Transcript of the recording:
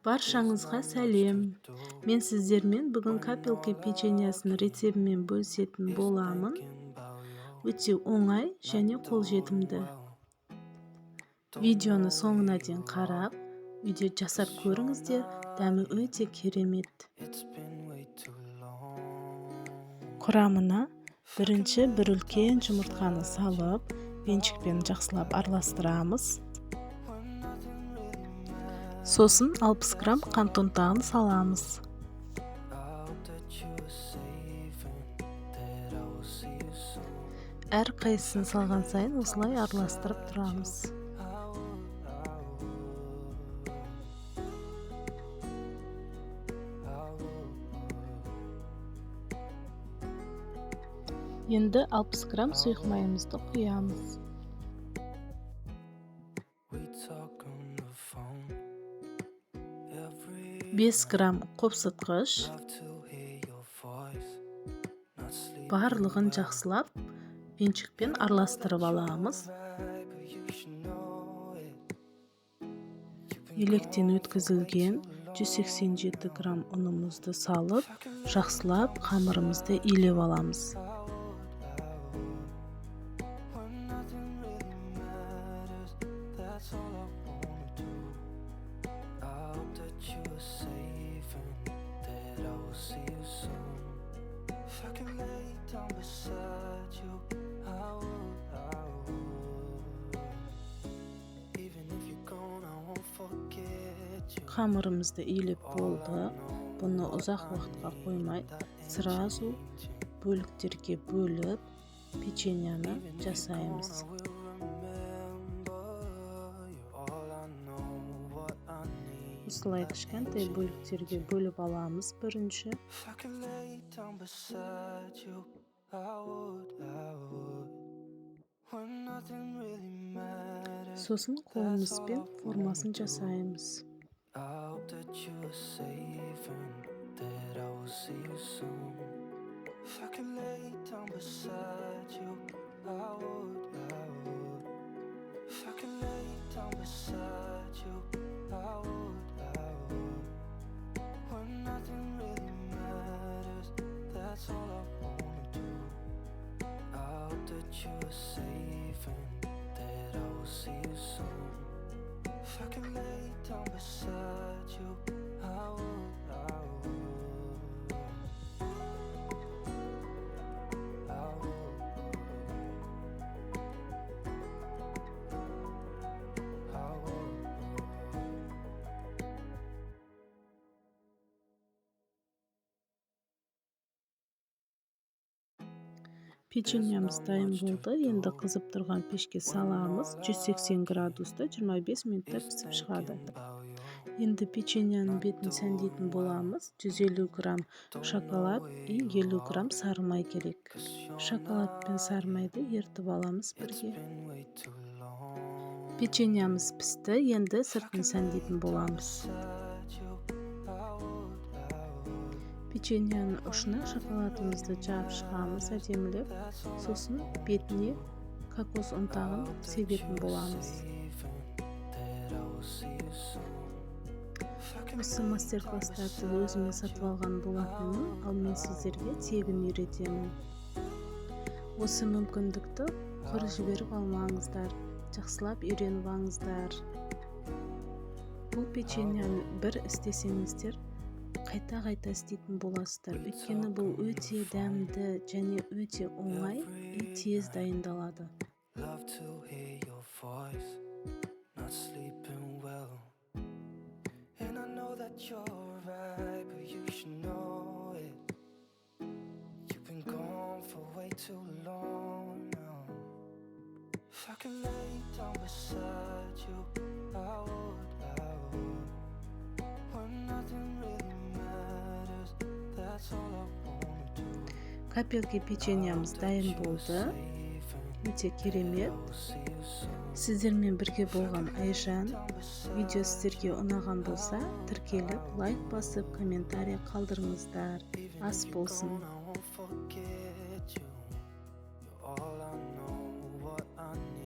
Баршаңызға сәлем. Мен сіздермен бүгін капелки печеньясының рецебімен бөлісетін боламын. Өте оңай және қолжетімді. Видеоны соңына дейін қарап, үйде жасап көріңіздер, дәмі өте керемет. Құрамына бірінші бір үлкен жұмыртқаны салып, венчикпен жақсылап араластырамыз. Сосын 60 грамм қант ұнтағын саламыз. Әр қайсысын салған сайын осылай араластырып тұрамыз. Енді 60 грамм сұйық майымызды құямыз. 5 грамм қопсытқыш. Барлығын жақсылап венчикпен араластырып аламыз. Електен өткізілген 187 грамм ұнымызды салып, жақсылап қамырымызды илеп аламыз. Қамырымызды илеп болды. Бұны ұзақ уақытқа қоймай, сразу бөліктерге бөліп, печеньяны жасаймыз. Осылай кішкентай бөліктерге бөліп аламыз бірінші. Сосын қолымызбен формасын жасаймыз. Печеньямыз дайын болды. Енді қызып тұрған пешке саламыз. 180 градуста 25 минутта пісіп шығады. Енді печеньяның бетін сәндейтін боламыз. 150 грамм шоколад и 50 грамм сары май керек. Шоколад пен сары майды ертіп аламыз бірге. Печеньямыз пісті. Енді сыртын сәндейтін боламыз. Печеньяның ұшына шоколадымызды жағып шығамыз әдемілеп. Сосын бетіне кокос ұнтағын себетін боламыз. Осы мастер-класстарды өзіме сатып алған болатынмын, ал мен сіздерге тегін үйретемін. Осы мүмкіндікті құр жіберіп алмаңыздар, жақсылап үйреніп алыңыздар. Бұл печеньяны бір істесеңіздер, қайта-қайта істейтін боласыздар. Өйткені бұл өте дәмді және өте оңай и тез дайындалады. Капелки печеньямыз дайын болды. Өте керемет. Сіздермен бірге болған Айжан. Видео сіздерге ұнаған болса, тіркеліп, лайк басып, комментарий қалдырыңыздар. Ас болсын.